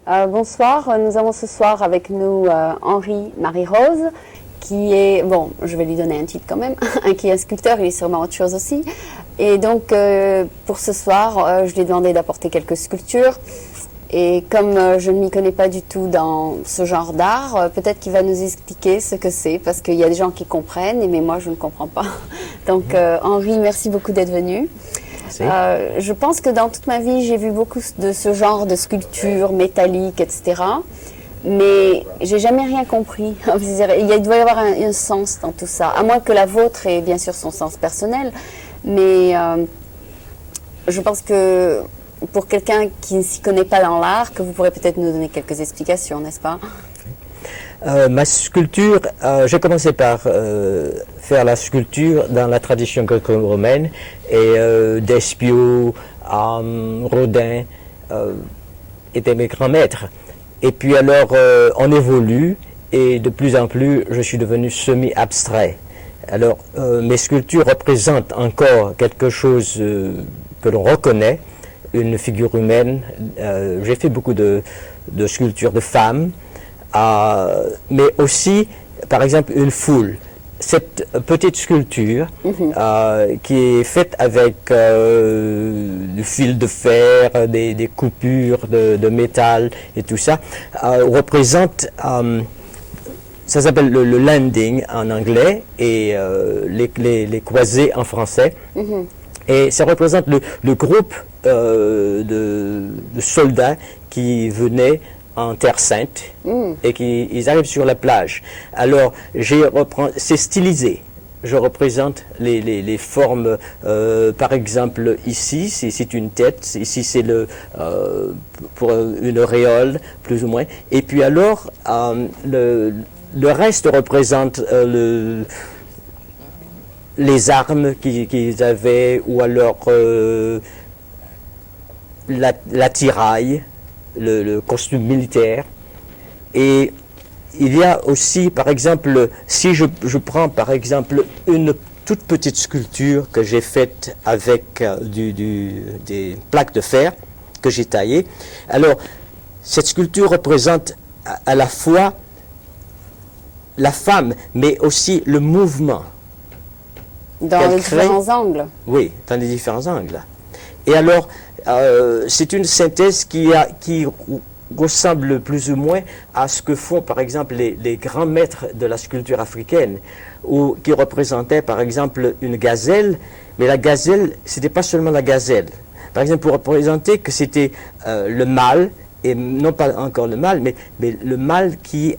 Bonsoir, nous avons ce soir avec nous Henri Marie-Rose, qui est, bon, je vais lui donner un titre quand même, qui est un sculpteur, il est sûrement autre chose aussi. Et donc, pour ce soir, je lui ai demandé d'apporter quelques sculptures. Et comme je ne m'y connais pas du tout dans ce genre d'art, peut-être qu'il va nous expliquer ce que c'est, parce qu'il y a des gens qui comprennent, mais moi, je ne comprends pas. Donc, Henri, merci beaucoup d'être venu. Je pense que dans toute ma vie, j'ai vu beaucoup de ce genre de sculptures métalliques, etc. Mais j'ai jamais rien compris. Il doit y avoir un sens dans tout ça, à moins que la vôtre ait bien sûr son sens personnel. Mais je pense que pour quelqu'un qui ne s'y connaît pas dans l'art, que vous pourrez peut-être nous donner quelques explications, n'est-ce pas? Ma sculpture, j'ai commencé par faire la sculpture dans la tradition gréco-romaine et Despiau, Rodin étaient mes grands maîtres. Et puis alors on évolue et de plus en plus je suis devenu semi-abstrait. Alors mes sculptures représentent encore quelque chose que l'on reconnaît, une figure humaine. J'ai fait beaucoup de sculptures de femmes. Mais aussi, par exemple, une foule. Cette petite sculpture qui est faite avec du fil de fer, des coupures de métal et tout ça, représente, ça s'appelle le landing en anglais et les croisés en français. Et ça représente le groupe de soldats qui venaient en Terre Sainte et ils arrivent sur la plage. Alors, c'est stylisé. Je représente les formes, par exemple, ici, c'est une tête, ici c'est pour une auréole, plus ou moins. Et puis alors, le reste représente les armes qu'ils avaient, ou alors l'attirail, le costume militaire. Et il y a aussi, par exemple, si je prends par exemple une toute petite sculpture que j'ai faite avec des plaques de fer que j'ai taillées, alors cette sculpture représente à la fois la femme, mais aussi le mouvement. Dans les différents angles. Oui, dans les différents angles. Et alors, c'est une synthèse qui ressemble plus ou moins à ce que font par exemple les grands maîtres de la sculpture africaine, qui représentaient par exemple une gazelle, mais la gazelle, c'était pas seulement la gazelle. Par exemple, pour représenter que c'était le mâle, et non pas encore le mâle, mais le mâle qui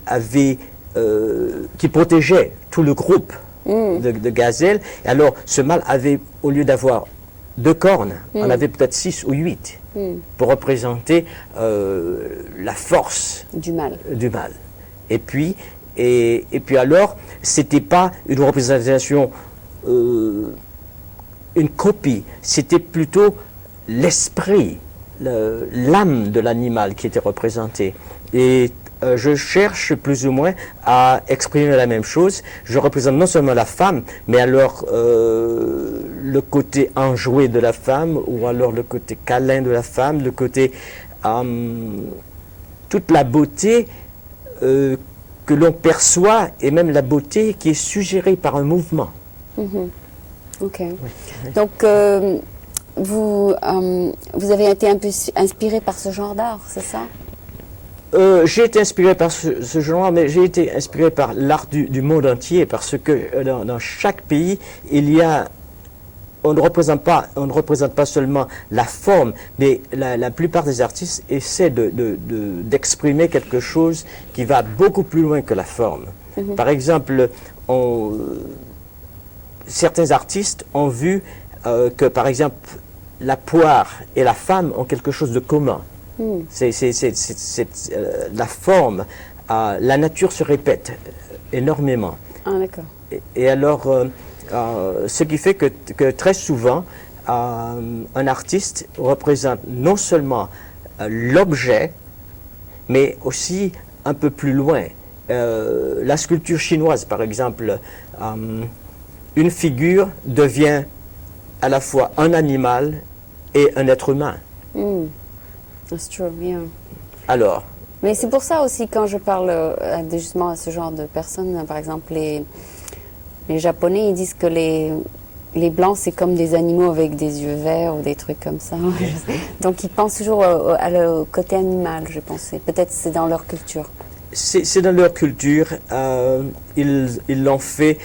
protégeait tout le groupe de gazelles. Et alors, ce mâle avait, au lieu d'avoir 2 cornes, on avait peut-être 6 ou 8 pour représenter la force du mâle. Et puis alors, c'était pas une représentation, une copie, c'était plutôt l'esprit, l'âme de l'animal qui était représenté. Et je cherche plus ou moins à exprimer la même chose. Je représente non seulement la femme, mais alors le côté enjoué de la femme, ou alors le côté câlin de la femme, le côté toute la beauté que l'on perçoit, et même la beauté qui est suggérée par un mouvement. Ok. Donc vous avez été un peu inspiré par ce genre d'art, c'est ça? J'ai été inspiré par ce genre, mais j'ai été inspiré par l'art du monde entier, parce que dans chaque pays, on ne représente pas seulement la forme, mais la plupart des artistes essaient d'exprimer quelque chose qui va beaucoup plus loin que la forme. Par exemple, certains artistes ont vu que, par exemple, la poire et la femme ont quelque chose de commun. C'est la forme, la nature se répète énormément. Ah, d'accord. Et alors, ce qui fait que très souvent, un artiste représente non seulement l'objet, mais aussi un peu plus loin. La sculpture chinoise, par exemple, une figure devient à la fois un animal et un être humain. That's true, yeah. Alors, Mais c'est pour ça aussi quand je parle justement à ce genre de personnes, par exemple les Japonais, ils disent que les Blancs c'est comme des animaux avec des yeux verts ou des trucs comme ça. Donc ils pensent toujours au côté animal, je pense. Peut-être c'est dans leur culture. C'est dans leur culture, ils l'ont fait.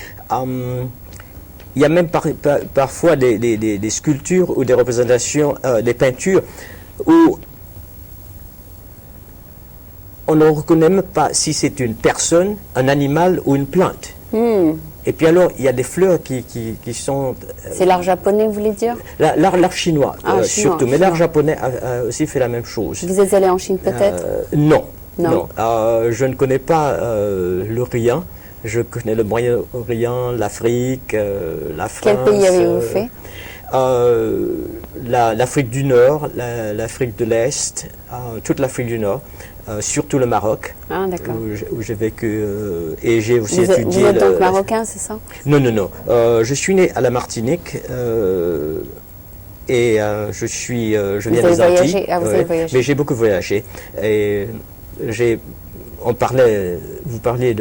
Il y a même parfois des sculptures ou des représentations, des peintures où on ne reconnaît même pas si c'est une personne, un animal ou une plante. Et puis alors, il y a des fleurs qui sont... C'est l'art japonais, vous voulez dire? L'art chinois, surtout. Mais l'art japonais a aussi fait la même chose. Vous êtes allé en Chine peut-être? Non. Je ne connais pas l'Orient. Je connais le Moyen-Orient, l'Afrique, la France. Quel pays avez-vous fait? L'Afrique du Nord, l'Afrique de l'Est, toute l'Afrique du Nord. Surtout le Maroc, où j'ai vécu et j'ai aussi étudié. Vous êtes donc marocain, c'est ça? Non. Je suis né à la Martinique et je viens des Antilles. Vous avez voyagé. Mais j'ai beaucoup voyagé. Et vous parliez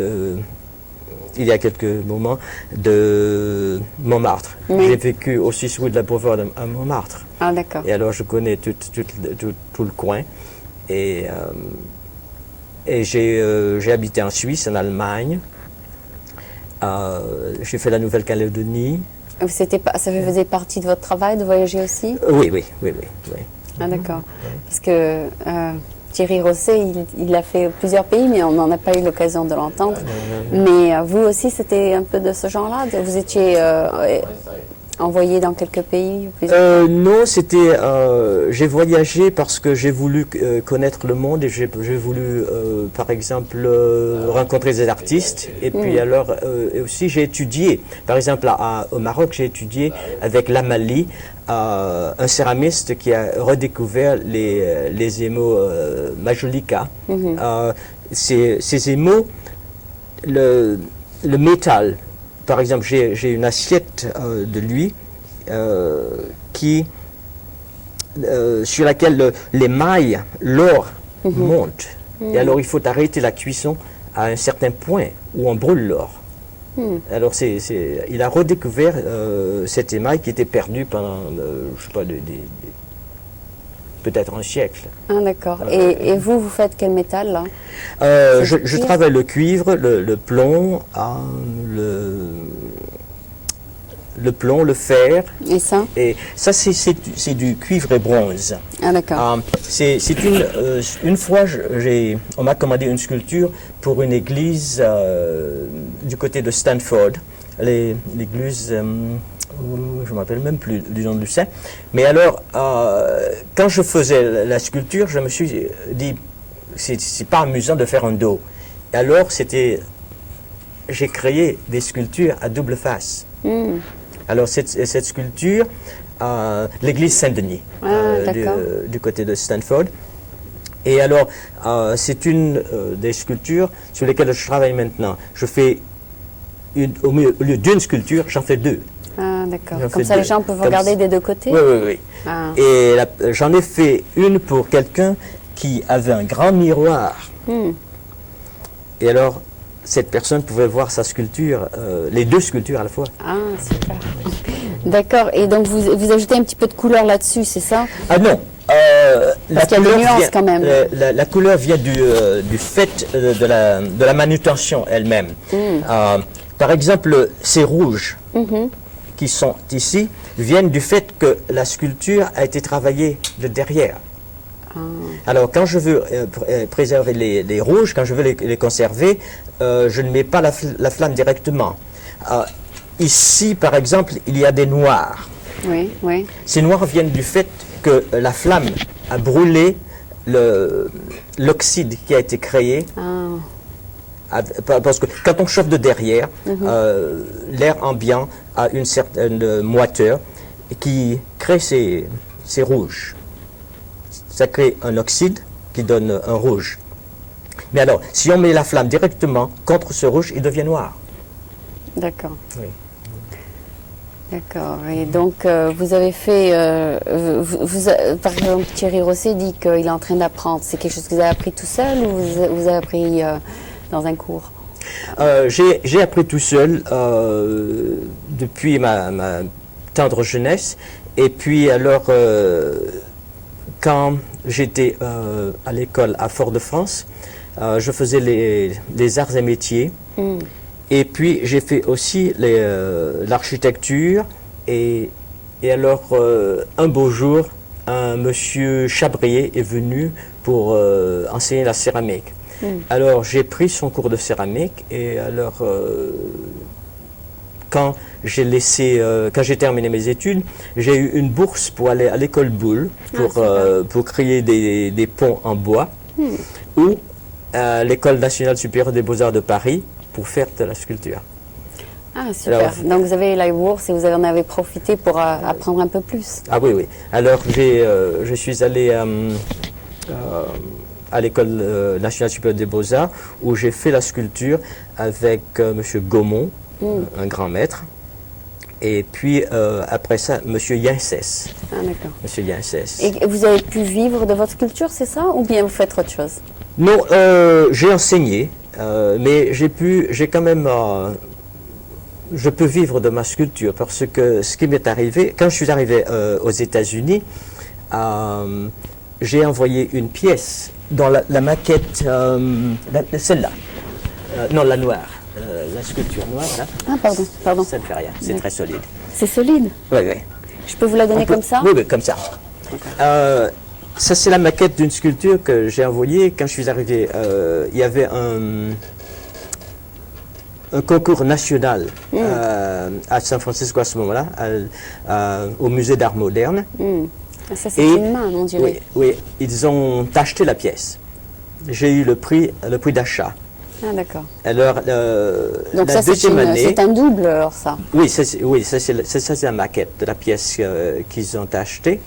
il y a quelques moments de Montmartre. Oui. J'ai vécu au 6 rue de la Beauvoir à Montmartre. Ah, d'accord. Et alors je connais tout le coin. Et j'ai habité en Suisse, en Allemagne. J'ai fait la Nouvelle-Calédonie. Ça faisait partie de votre travail de voyager aussi? Oui. Ah, d'accord. Parce que Thierry Rosset, il a fait plusieurs pays, mais on n'en a pas eu l'occasion de l'entendre. Mais vous aussi, c'était un peu de ce genre-là? Vous étiez envoyé dans quelques pays? Non, j'ai voyagé parce que j'ai voulu connaître le monde et j'ai voulu, par exemple, rencontrer des artistes. Et puis alors, et aussi j'ai étudié. Par exemple, au Maroc, j'ai étudié avec Lamali, un céramiste qui a redécouvert les émaux majolica. Ces émaux, le métal. Par exemple, j'ai une assiette de lui sur laquelle l'émail, l'or, monte. Et alors, il faut arrêter la cuisson à un certain point où on brûle l'or. Alors, il a redécouvert cet émail qui était perdu pendant, je sais pas, peut-être un siècle. Ah, d'accord. Et vous faites quel métal, là? Je travaille le cuivre, le plomb, le plomb, le fer. Et ça? Et ça, c'est du cuivre et bronze. Ah, d'accord. Une fois, on m'a commandé une sculpture pour une église du côté de Stanford. L'église... je ne me rappelle même plus du nom du saint. Mais alors, quand je faisais la sculpture, je me suis dit, c'est pas amusant de faire un dos. Et alors, j'ai créé des sculptures à double face. Alors, cette sculpture, l'église Saint-Denis, du côté de Stanford. Et alors, c'est une des sculptures sur lesquelles je travaille maintenant. Je fais, au lieu d'une sculpture, j'en fais deux. Ah, d'accord. Comme ça, les gens peuvent regarder des deux côtés? Oui. Ah. Et j'en ai fait une pour quelqu'un qui avait un grand miroir. Et alors, cette personne pouvait voir sa sculpture, les deux sculptures à la fois. Ah, super. D'accord. Et donc, vous ajoutez un petit peu de couleur là-dessus, c'est ça? Ah non. Parce qu'il y a des nuances quand même. La couleur vient du fait de la manutention elle-même. Par exemple, ces rouges qui sont ici viennent du fait que la sculpture a été travaillée de derrière. Alors, quand je veux préserver les rouges, quand je veux les conserver, je ne mets pas la flamme directement. Ici, par exemple, il y a des noirs. Oui. Ces noirs viennent du fait que la flamme a brûlé l'oxyde qui a été créé. Parce que quand on chauffe de derrière, l'air ambiant a une certaine moiteur qui crée ces rouges. Ça crée un oxyde qui donne un rouge. Mais alors, si on met la flamme directement contre ce rouge, il devient noir. D'accord. Oui. D'accord. Et donc, vous avez fait, par exemple, Thierry Rosset dit qu'il est en train d'apprendre. C'est quelque chose que vous avez appris tout seul ou vous avez appris dans un cours? J'ai appris tout seul depuis ma tendre jeunesse. Et puis alors, quand j'étais à l'école à Fort-de-France, je faisais les arts et métiers. Mm. Et puis j'ai fait aussi l'architecture. Et alors, un beau jour, un monsieur Chabrier est venu pour enseigner la céramique. Mm. Alors j'ai pris son cours de céramique et alors quand j'ai terminé mes études, j'ai eu une bourse pour aller à l'école Boulle pour créer des ponts en bois ou à l'école nationale supérieure des beaux-arts de Paris pour faire de la sculpture. Ah, super. Alors, donc vous avez la bourse et vous en avez profité pour apprendre un peu plus. Ah oui, oui. Alors je suis allé à l'école nationale supérieure des beaux-arts où j'ai fait la sculpture avec monsieur Gaumont, un grand maître. Et puis après ça, monsieur Yincès. Ah, d'accord. Monsieur Yincès. Et vous avez pu vivre de votre sculpture, c'est ça? Ou bien vous faites autre chose? Non, j'ai enseigné, mais j'ai quand même... je peux vivre de ma sculpture parce que ce qui m'est arrivé, quand je suis arrivé aux États-Unis, j'ai envoyé une pièce dans la maquette, celle-là, non, la noire, la sculpture noire, là. Ah, pardon. Ça ne fait rien, c'est très solide. C'est solide? Oui, oui. Je peux vous la donner comme ça? Oui, comme ça. Okay. Ça, c'est la maquette d'une sculpture que j'ai envoyée. Quand je suis arrivé, il y avait un concours national à San Francisco à ce moment-là, au musée d'art moderne. Ça, c'est une main, on dirait. Oui, ils ont acheté la pièce. J'ai eu le prix d'achat. Ah, d'accord. Alors, donc ça, c'est un double, alors ça? Oui, ça c'est la maquette de la pièce qu'ils ont achetée.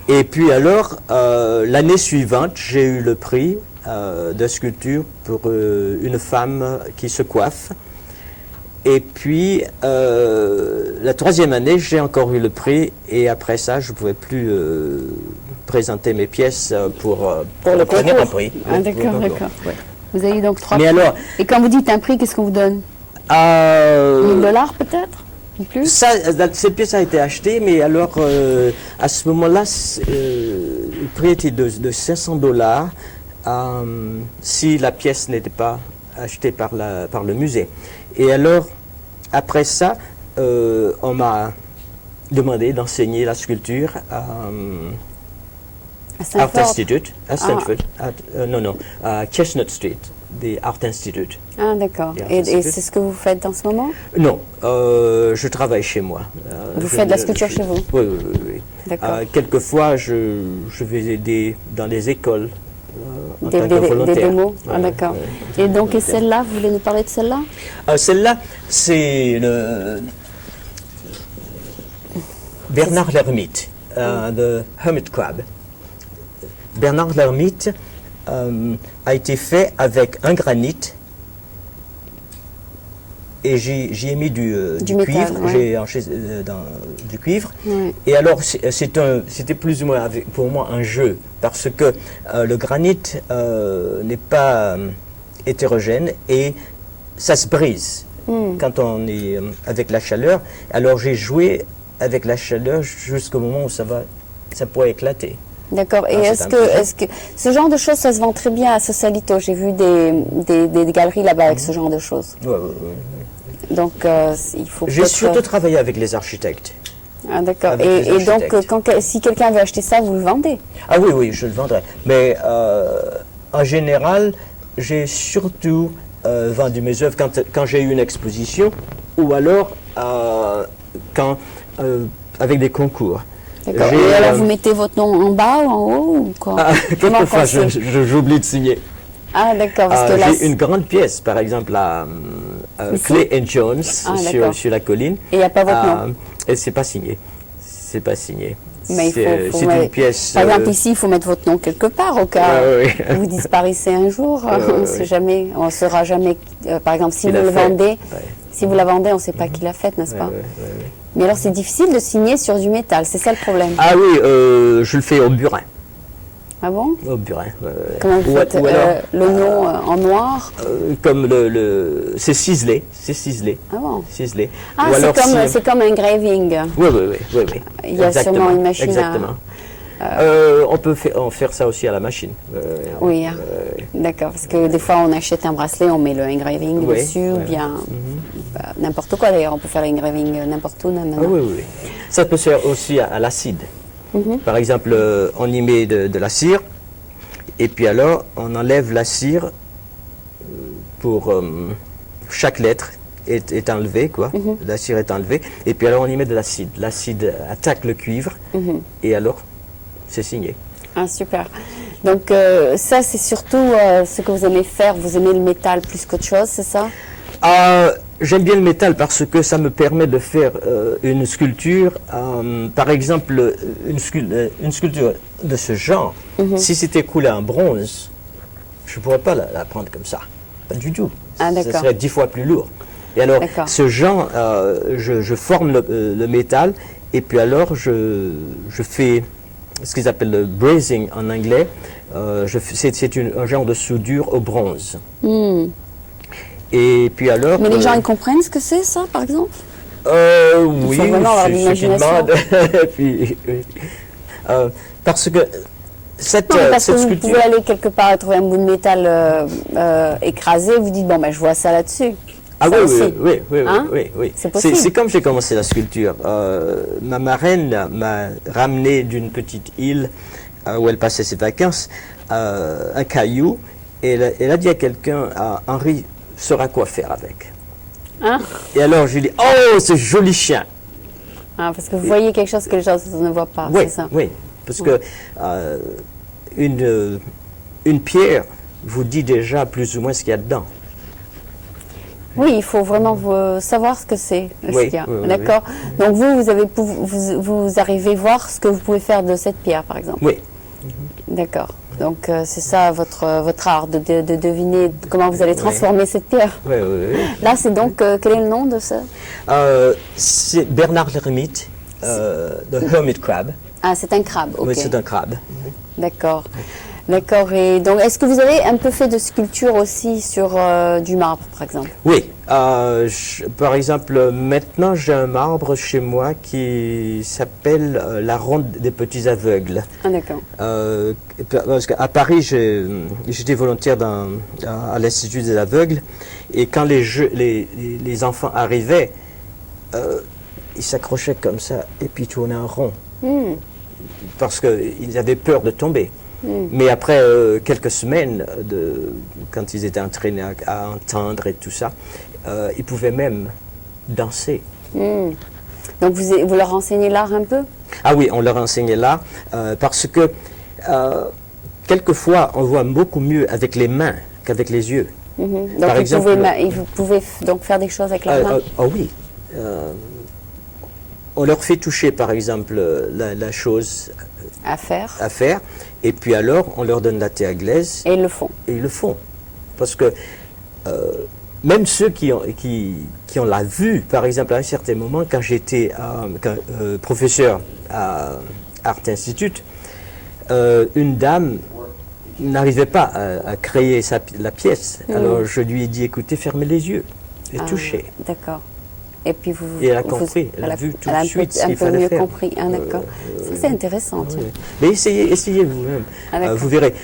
Et puis alors, l'année suivante, j'ai eu le prix de sculpture pour une femme qui se coiffe. Et puis, la troisième année, j'ai encore eu le prix. Et après ça, je ne pouvais plus présenter mes pièces pour le obtenir un prix. Ah, d'accord. Ouais. Vous avez eu donc 3 prix. Alors, et quand vous dites un prix, qu'est-ce qu'on vous donne? $1000 peut-être? Plus? Cette pièce a été achetée, mais alors, à ce moment-là, le prix était de $500 si la pièce n'était pas achetée par le musée. Et alors, après ça, on m'a demandé d'enseigner la sculpture à Art Institute, à Stanford. À Chestnut Street, the Art Institute. Ah, d'accord. Et c'est ce que vous faites en ce moment? Non, je travaille chez moi. Vous faites de la sculpture chez vous? Oui. D'accord. Quelquefois, je vais aider dans les écoles. Des démos? Ah, d'accord. Et donc, celle-là, vous voulez nous parler de celle-là? Celle-là, c'est Bernard l'Ermite, The Hermit Crab. Bernard l'Ermite a été fait avec un granit et j'y ai mis du cuivre, du cuivre. Ouais. Et alors c'était plus ou moins pour moi un jeu parce que le granit n'est pas hétérogène et ça se brise quand on est avec la chaleur. Alors j'ai joué avec la chaleur jusqu'au moment où ça pourrait éclater. D'accord. Et est-ce que ce genre de choses, ça se vend très bien à Sausalito? J'ai vu des galeries là-bas avec ce genre de choses. Oui. Donc, il faut. J'ai surtout travaillé avec les architectes. Ah, d'accord. Et donc, si quelqu'un veut acheter ça, vous le vendez? Ah oui, je le vendrai. Mais en général, j'ai surtout vendu mes œuvres quand j'ai eu une exposition ou alors avec des concours. D'accord. Et alors, vous mettez votre nom en bas ou en haut ou quoi? Quelquefois, j'oublie de signer. Ah, d'accord. J'ai une grande pièce, par exemple, à Clay & Jones, sur la colline. Et il n'y a pas votre nom? Et c'est pas signé. C'est pas signé. Mais c'est une pièce... Par exemple, ici, il faut mettre votre nom quelque part, au cas où vous disparaissez un jour. On ne sait jamais, on ne saura jamais... par exemple, si vous le vendez, si vous la vendez, on ne sait pas qui l'a faite, n'est-ce pas? Mais alors c'est difficile de signer sur du métal, c'est ça le problème. Ah oui, je le fais au burin. Ah bon? Au burin. Comment vous faites le nom en noir? Comme c'est ciselé, c'est ciselé. Ah bon? Ciselé. Ah, Ou alors c'est comme un engraving. Oui, oui, oui, oui, oui. Il y a sûrement une machine exactement. On peut faire ça aussi à la machine. Oui, hein. D'accord. Parce que des fois, on achète un bracelet, on met le engraving dessus, ou bien n'importe quoi d'ailleurs. On peut faire l'engraving n'importe où. Ah, oui, oui. Ça peut se faire aussi à l'acide. Par exemple, on y met de la cire, et puis alors, on enlève la cire pour chaque lettre. Est enlevé, quoi. La cire est enlevée. Et puis alors, on y met de l'acide. L'acide attaque le cuivre, et alors, c'est signé. Ah, super. Donc, ça, c'est surtout ce que vous aimez faire. Vous aimez le métal plus qu'autre chose, c'est ça? J'aime bien le métal parce que ça me permet de faire une sculpture. Par exemple, une sculpture de ce genre, si c'était coulé en bronze, je ne pourrais pas la prendre comme ça. Pas du tout. Ah, ça serait 10 fois plus lourd. Et alors, ce genre, je forme le métal, et puis alors, je fais ce qu'ils appellent le brazing en anglais. C'est un genre de soudure au bronze. Et puis alors... Mais les gens, ils comprennent ce que c'est, ça, par exemple? Oui, c'est ce qu'ils demandent. Puis, parce que cette vous sculpture... pouvez aller quelque part et trouver un bout de métal écrasé, vous dites, bon, ben, je vois ça là-dessus. Ah ça oui, aussi. oui. C'est possible. C'est comme j'ai commencé la sculpture. Ma marraine m'a ramené d'une petite île où elle passait ses vacances, un caillou, et elle a dit à quelqu'un, Henri saura quoi faire avec. Hein? Et alors je lui dis, oh, ce joli chien. Ah, parce que vous voyez quelque chose que les gens ne voient pas, Oui, c'est ça? oui, parce que une pierre vous dit déjà plus ou moins ce qu'il y a dedans. Oui, il faut vraiment savoir ce que c'est, ce qu'il y a. D'accord. Donc vous arrivez voir ce que vous pouvez faire de cette pierre, par exemple. Oui. D'accord. Donc c'est ça votre art, de deviner comment vous allez transformer cette pierre. Oui, oui, oui. Là, c'est donc, quel est le nom de ça? C'est Bernard l'Ermite, the Hermit Crab. Ah, c'est un crabe, ok. Oui, c'est un crabe. D'accord. D'accord. Et donc, est-ce que vous avez un peu fait de sculpture aussi sur du marbre, par exemple? Oui. Par exemple, maintenant, j'ai un marbre chez moi qui s'appelle la Ronde des Petits Aveugles. Ah, d'accord. Parce qu'à Paris, j'étais volontaire à l'Institut des Aveugles, et quand les enfants arrivaient, ils s'accrochaient comme ça, et puis tournaient en rond. Parce qu'ils avaient peur de tomber. Mais après quelques semaines, quand ils étaient entraînés à entendre et tout ça, ils pouvaient même danser. Donc vous leur enseignez l'art un peu? Ah oui, on leur enseignait l'art parce que quelquefois on voit beaucoup mieux avec les mains qu'avec les yeux. Donc vous pouvez donc faire des choses avec leurs mains? Oui. On leur fait toucher par exemple la chose à faire, et puis alors on leur donne la thé à glaise. Et ils le font. Et ils le font. Parce que même ceux qui ont la vue, par exemple à un certain moment, quand j'étais professeur à Art Institute, une dame n'arrivait pas à créer la pièce. Alors je lui ai dit, écoutez, fermez les yeux et touchez. D'accord. Et puis et elle a compris, elle a vu tout de suite ce qu'il fallait faire. Un peu mieux compris, d'accord. C'est intéressant. Mais essayez vous-même, vous verrez.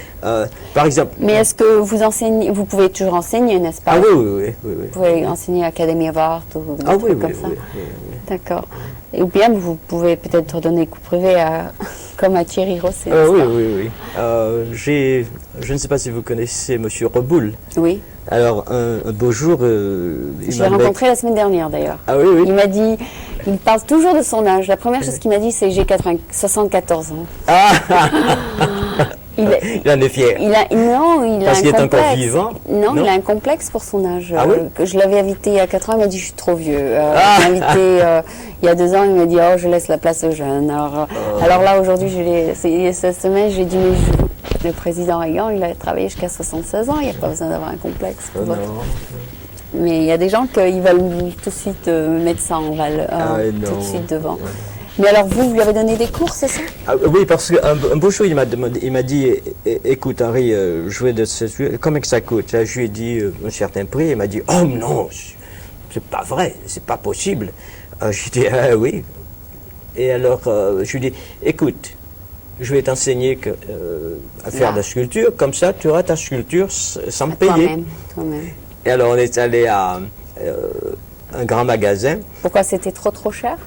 Par exemple... Mais est-ce que vous enseignez, vous pouvez toujours enseigner, n'est-ce pas? Ah oui. Vous pouvez enseigner à Academy of Art ou des trucs comme ça? Oui. D'accord. Ou bien vous pouvez peut-être donner des cours privés comme à Thierry Rosset. Oui. Je ne sais pas si vous connaissez Monsieur Reboul. Oui. Alors, un beau jour... je l'ai rencontré la semaine dernière, d'ailleurs. Ah oui. Il m'a dit... Il parle toujours de son âge. La première chose qu'il m'a dit, c'est j'ai 74 ans. Ah il en est fier. Parce qu'il est encore vivant. Non, il a un complexe pour son âge. Ah oui? Je l'avais invité il y a 4 ans, il m'a dit je suis trop vieux. Il m'a invité il y a 2 ans, il m'a dit oh je laisse la place aux jeunes. Alors là aujourd'hui, cette semaine, j'ai dit mais le président Reagan, il a travaillé jusqu'à 76 ans, il n'y a pas besoin d'avoir un complexe. Mais il y a des gens qui veulent tout de suite mettre ça en valeur, tout de non. suite devant. Mais alors vous lui avez donné des cours, c'est ça? Oui, parce qu'un beau jour, il m'a dit, écoute Henri, je vais de ce comment que ça coûte? Là, je lui ai dit un certain prix, il m'a dit, oh non, c'est pas vrai, c'est pas possible. J'ai dit, ah oui. Et alors, je lui ai dit, écoute, je vais t'enseigner à faire de la sculpture, comme ça tu auras ta sculpture sans me payer. Toi-même. Et alors on est allé à un grand magasin. Pourquoi c'était trop cher?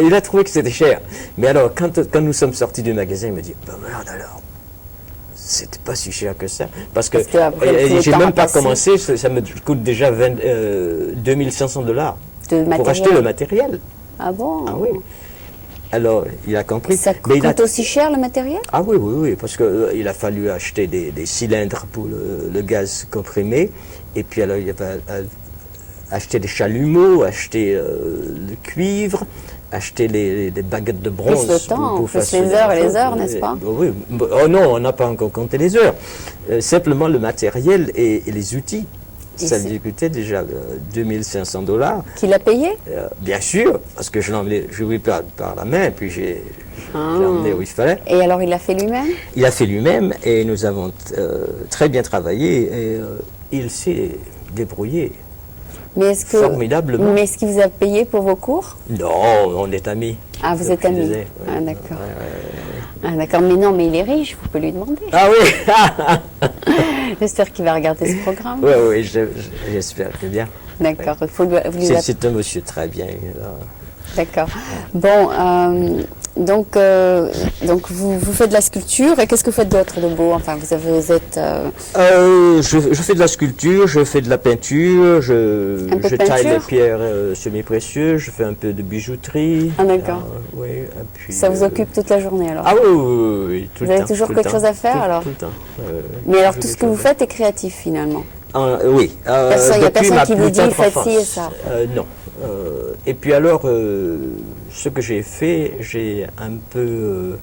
Il a trouvé que c'était cher. Mais alors quand nous sommes sortis du magasin, il me dit, bah merde alors, c'était pas si cher que ça. Parce que j'ai même pas commencé, ça me coûte déjà 2500 $ pour acheter le matériel. Ah bon? Ah oui. Alors, il a compris. Ça coûte aussi cher le matériel? Ah oui, oui, oui, parce qu'il a fallu acheter des cylindres pour le gaz comprimé, et puis alors il a acheté des chalumeaux, acheter le cuivre, acheter les baguettes de bronze. Plus le temps, plus les heures et les heures, n'est-ce pas? Oui. Oh non, on n'a pas encore compté les heures. Simplement le matériel et les outils. Ça lui coûtait déjà 2500 $. Qui l'a payé? Bien sûr, parce que je l'ai emmené, je lui ai par la main, puis j'ai emmené où il fallait. Et alors il l'a fait lui-même? Il a fait lui-même, et nous avons très bien travaillé, et il s'est débrouillé formidablement. Mais est-ce qu'il vous a payé pour vos cours? Non, on est amis. Ah, vous êtes amis? Ah, d'accord. Ah, d'accord, mais non, mais il est riche, vous pouvez lui demander. Ah oui. J'espère qu'il va regarder ce programme. Oui, j'espère que bien. D'accord, c'est un monsieur très bien. D'accord. Bon, donc vous faites de la sculpture, et qu'est-ce que vous faites d'autre de beau? Enfin, vous êtes... Je fais de la sculpture, je fais de la peinture, je taille les pierres semi-précieuses, je fais un peu de bijouterie. Ah d'accord. Oui, et puis, ça vous occupe toute la journée alors? Ah oui, tout le temps. Vous avez toujours quelque chose à faire alors? Tout le temps. Mais alors tout ce que vous faites est créatif finalement? Oui. Il n'y a personne qui vous dit faites ci et ça? Non. Et puis alors, ce que j'ai fait, j'ai un peu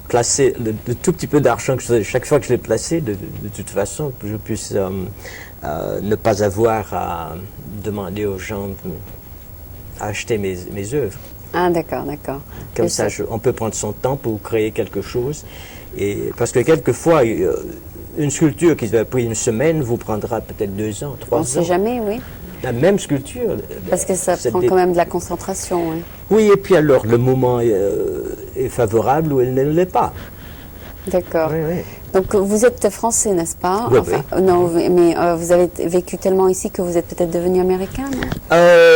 placé le tout petit peu d'argent que chaque fois que je l'ai placé, de toute façon, que je puisse ne pas avoir à demander aux gens d'acheter mes œuvres. Ah d'accord. Comme ça, on peut prendre son temps pour créer quelque chose. Et parce que quelquefois, une sculpture qui va prendre une semaine vous prendra peut-être 2 ans, 3 ans. On ne sait jamais, oui. La même sculpture. Parce que ça prend quand même de la concentration. Oui, oui, et puis alors, le moment est favorable ou elle ne l'est pas. D'accord. Oui. Donc vous êtes français, n'est-ce pas? Oui, enfin, non, mais vous avez vécu tellement ici que vous êtes peut-être devenu américain, non?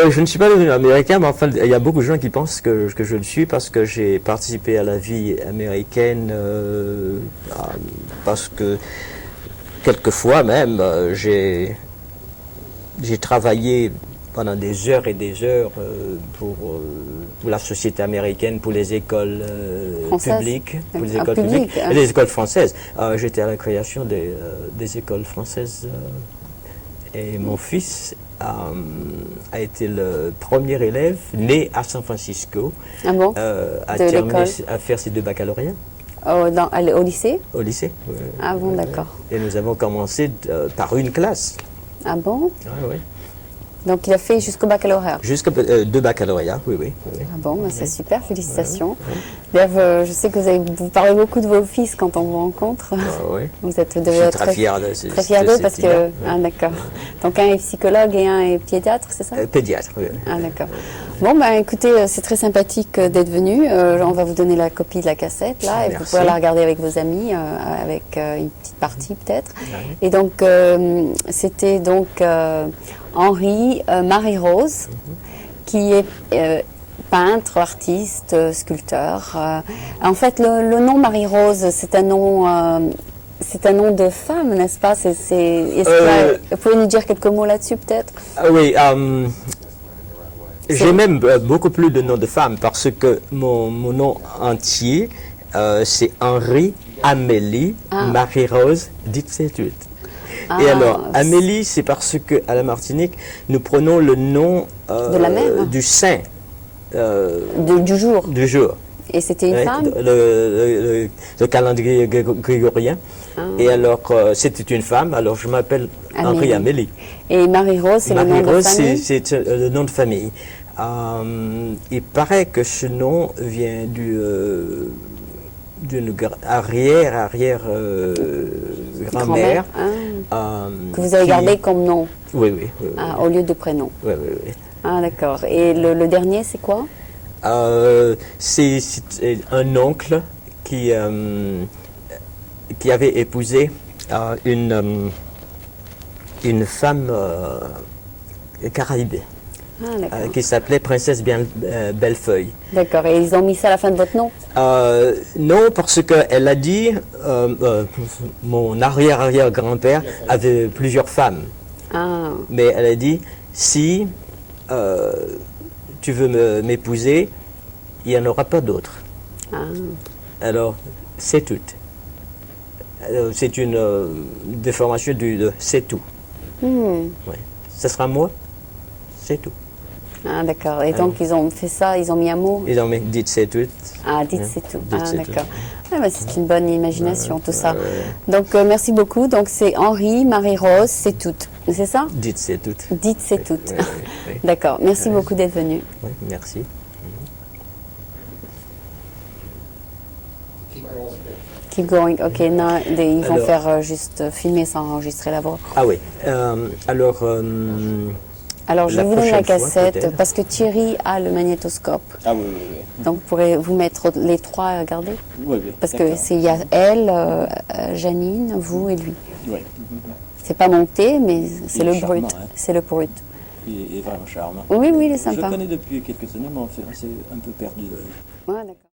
Je ne suis pas devenu américain, mais enfin, il y a beaucoup de gens qui pensent que je le suis parce que j'ai participé à la vie américaine, parce que quelquefois même, j'ai travaillé pendant des heures et des heures pour la société américaine, pour les écoles publiques, pour les écoles publiques et les écoles françaises. J'étais à la création des écoles françaises et mon fils a été le premier élève né à San Francisco à faire ses 2 baccalauréats. Au lycée? Au lycée. Oui. Ah bon, d'accord. Et nous avons commencé par une classe. Ah bon? Oui. Donc il a fait jusqu'au baccalauréat? Jusqu'à 2 baccalauréats, oui. Ah bon, c'est super, félicitations. D'ailleurs, je sais que vous parlez beaucoup de vos fils quand on vous rencontre. Oui. Vous êtes je suis très fier d'eux parce que... Ah d'accord. Donc un est psychologue et un est pédiatre, c'est ça? Pédiatre, oui. Ah d'accord. Bon, écoutez, c'est très sympathique d'être venu. On va vous donner la copie de la cassette, là, et vous pourrez la regarder avec vos amis, avec une petite partie peut-être. Oui. Et donc, c'était donc... Henri Marie-Rose, qui est peintre, artiste, sculpteur. En fait, le nom Marie-Rose, c'est un nom de femme, n'est-ce pas? Vous pouvez nous dire quelques mots là-dessus, peut-être? Oui, j'ai même beaucoup plus de noms de femmes, parce que mon nom entier, c'est Henri Amélie Marie-Rose Ditsetut. Et alors, Amélie, c'est parce qu'à la Martinique, nous prenons le nom de la mère, du saint. Du jour. Du jour. Et c'était une Ouais, femme? le calendrier grégorien. Ah. Et alors, c'était une femme, alors je m'appelle Henri Amélie. Et Marie-Rose, c'est le nom de Marie-Rose, famille? c'est le nom de famille. Il paraît que ce nom vient d'une arrière grand-mère. Que vous avez gardé comme nom? Oui, oui. Oui, Ah, au lieu de prénom. oui, oui, oui. Ah, d'accord. Et le dernier, c'est quoi? C'est un oncle qui avait épousé une femme caraïbe Ah, d'accord. qui s'appelait Princesse Bellefeuille. D'accord. Et ils ont mis ça à la fin de votre nom? Non, parce qu'elle a dit, mon arrière-arrière-grand-père avait plusieurs femmes. Ah, Mais elle a dit, si tu veux m'épouser, il n'y en aura pas d'autres. ah. Alors, c'est tout. C'est une déformation de c'est tout. Hmm. Ouais. Ça sera moi, c'est tout. Ah, d'accord. Et donc, ils ont fait ça, ils ont mis un mot? Ils ont dit c'est tout. Ah, dites Ouais. c'est tout. Dites Ah, c'est d'accord. Ah, bah, c'est une bonne imagination, tout ça. ouais. Donc, merci beaucoup. Donc, c'est Henri, Marie-Rose, c'est tout. C'est ça? Dites c'est tout. Dites c'est tout. Oui, oui. D'accord. Merci beaucoup d'être venu. Oui, merci. Keep going. Ok, non, ils vont Alors- faire juste filmer sans enregistrer la voix. Ah oui. Alors, Alors, je vais La vous donner la prochaine fois, cassette peut-être. parce que Thierry a le magnétoscope. Ah oui, oui, oui. Donc, vous pourrez vous mettre les trois à regarder. Oui, oui. Parce que d'accord. il y a elle, Janine, vous et lui. Oui. C'est pas monté, mais c'est Il le est charmant, brut. hein. C'est le brut. Il est vraiment charmant. Oui, oui, il est Je sympa. le connais depuis quelques années, mais on s'est un peu perdu. Ouais, d'accord.